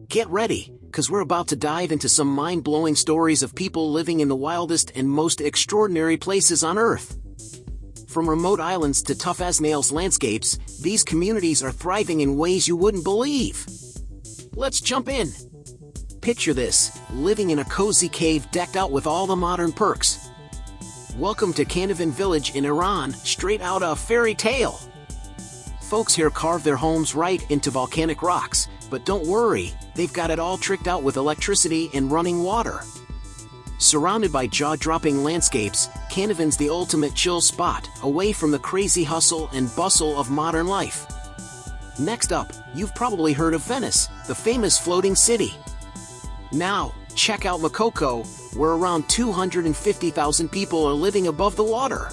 Get ready, because we're about to dive into some mind-blowing stories of people living in the wildest and most extraordinary places on Earth. From remote islands to tough-as-nails landscapes, these communities are thriving in ways you wouldn't believe. Let's jump in. Picture this, living in a cozy cave decked out with all the modern perks. Welcome to Canevin Village in Iran, straight out of a fairy tale. Folks here carve their homes right into volcanic rocks, but don't worry, they've got it all tricked out with electricity and running water. Surrounded by jaw-dropping landscapes, Canevin's the ultimate chill spot, away from the crazy hustle and bustle of modern life. Next up, you've probably heard of Venice, the famous floating city. Now, check out Makoko, where around 250,000 people are living above the water.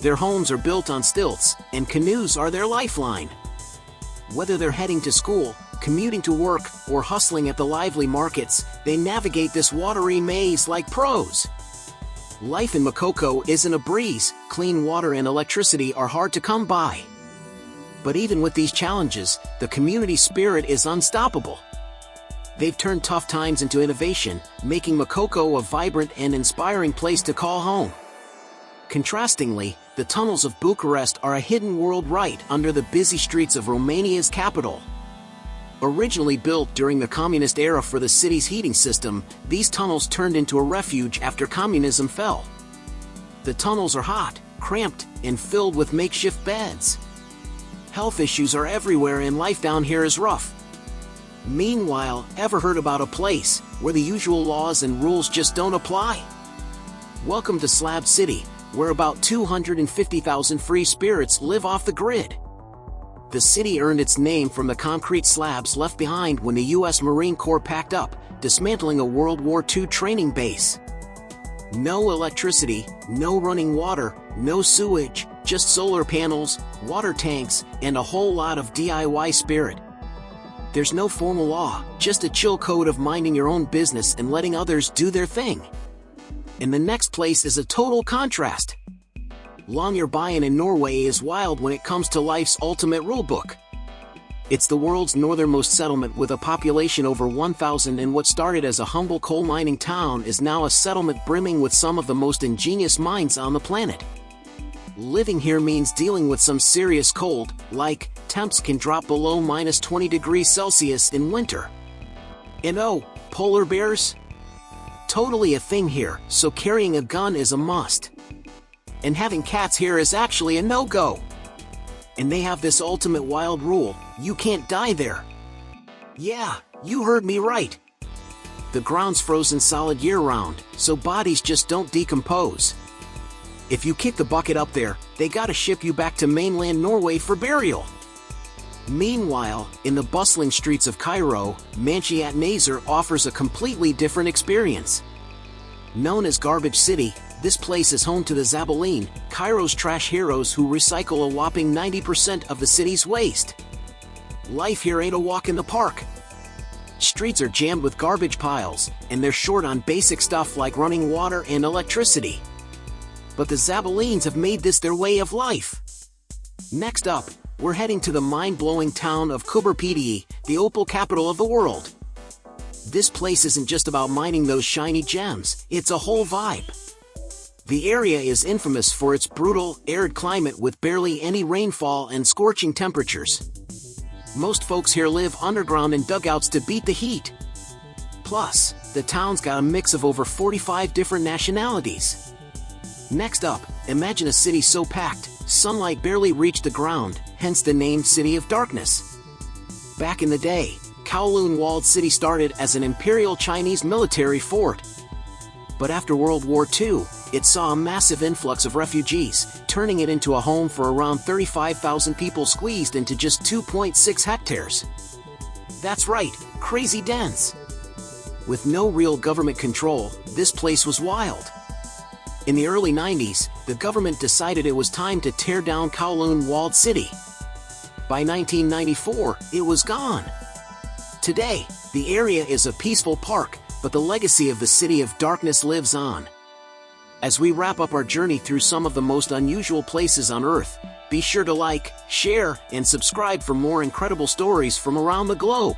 Their homes are built on stilts, and canoes are their lifeline. Whether they're heading to school, commuting to work, or hustling at the lively markets, they navigate this watery maze like pros. Life in Makoko isn't a breeze. Clean water and electricity are hard to come by. But even with these challenges, the community spirit is unstoppable. They've turned tough times into innovation, making Makoko a vibrant and inspiring place to call home. Contrastingly, the tunnels of Bucharest are a hidden world right under the busy streets of Romania's capital. Originally built during the communist era for the city's heating system, these tunnels turned into a refuge after communism fell. The tunnels are hot, cramped, and filled with makeshift beds. Health issues are everywhere and life down here is rough. Meanwhile, ever heard about a place where the usual laws and rules just don't apply? Welcome to Slab City, where about 250,000 free spirits live off the grid. The city earned its name from the concrete slabs left behind when the U.S. Marine Corps packed up, dismantling a World War II training base. No electricity, no running water, no sewage, just solar panels, water tanks, and a whole lot of DIY spirit. There's no formal law, just a chill code of minding your own business and letting others do their thing. And the next place is a total contrast. Longyearbyen in Norway is wild when it comes to life's ultimate rulebook. It's the world's northernmost settlement with a population over 1,000, and what started as a humble coal mining town is now a settlement brimming with some of the most ingenious minds on the planet. Living here means dealing with some serious cold, like temps can drop below minus 20 degrees Celsius in winter. And oh, polar bears? Totally a thing here, so carrying a gun is a must. And having cats here is actually a no-go. And they have this ultimate wild rule: you can't die there. Yeah, you heard me right. The ground's frozen solid year-round, so bodies just don't decompose. If you kick the bucket up there, they gotta ship you back to mainland Norway for burial. Meanwhile, in the bustling streets of Cairo, Manshiyat Naser offers a completely different experience. Known as Garbage City, this place is home to the Zabbaleen, Cairo's trash heroes who recycle a whopping 90% of the city's waste. Life here ain't a walk in the park. Streets are jammed with garbage piles, and they're short on basic stuff like running water and electricity. But the Zabbaleens have made this their way of life. Next up, we're heading to the mind-blowing town of Kuberpidi, the opal capital of the world. This place isn't just about mining those shiny gems, it's a whole vibe. The area is infamous for its brutal, arid climate with barely any rainfall and scorching temperatures. Most folks here live underground in dugouts to beat the heat. Plus, the town's got a mix of over 45 different nationalities. Next up, imagine a city so packed, sunlight barely reached the ground, hence the name City of Darkness. Back in the day, Kowloon Walled City started as an Imperial Chinese military fort. But after World War II, it saw a massive influx of refugees, turning it into a home for around 35,000 people squeezed into just 2.6 hectares. That's right, crazy dense. With no real government control, this place was wild. In the early 90s, the government decided it was time to tear down Kowloon Walled City. By 1994, it was gone. Today, the area is a peaceful park, but the legacy of the City of Darkness lives on. As we wrap up our journey through some of the most unusual places on Earth, be sure to like, share, and subscribe for more incredible stories from around the globe.